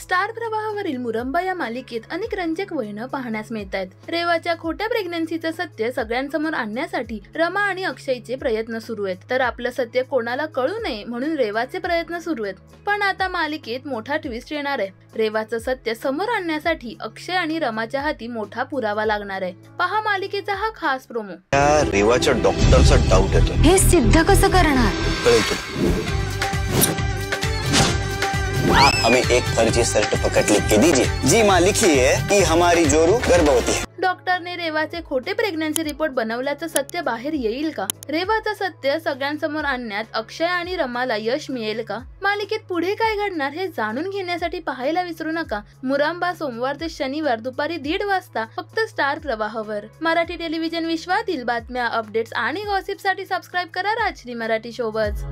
Star प्रवाहावरील Muramba या मालिकेत अनेक रंजक वळणं पाहण्यास मिळत आहेत. रेवाच्या खोट्या प्रेग्नन्सीचं सत्य सगळ्यांसमोर आणण्यासाठी रमा आणि अक्षयचे प्रयत्न सुरू आहेत. तर आपलं सत्य कोणाला कळू नये म्हणून रेवाचे प्रयत्न सुरू आहेत. पण आता मालिकेत मोठा ट्विस्ट येणार आहे. रेवाचं सत्य समोर आणण्यासाठी अक्षय आणि रमाच्या हाती मोठा पुरावा लागणार आहे. पहा मालिकेचा हा खास प्रोमो. रेवाच्या डॉक्टरचा डाऊट येतो. हे सिद्ध कसं करणार? आप हमें एक फर्जी सर्टिफिकेट लिख के दीजिए जी माँ लिखी है कि हमारी जोरू गर्भवती है. डॉक्टरने रेवाचे खोटे प्रेग्नन्सी रिपोर्ट बनवल्याचं सत्य बाहेर येईल का? रेवाचं सत्य सगळ्यांसमोर आणण्यात अक्षय आणि रमाला यश मिळेल का? मालिकेत पुढे काय घडणार हे जाणून घेण्यासाठी पाहायला विसरू नका. मुरंबा सोमवार ते शनिवार दुपारी 1:30 वाजता फक्त स्टार प्रवाहावर. मराठी टेलिव्हिजन विश्वातील बातम्या, अपडेट्स आणि गॉसिपसाठी सबस्क्राईब करा राजश्री मराठी शोबज.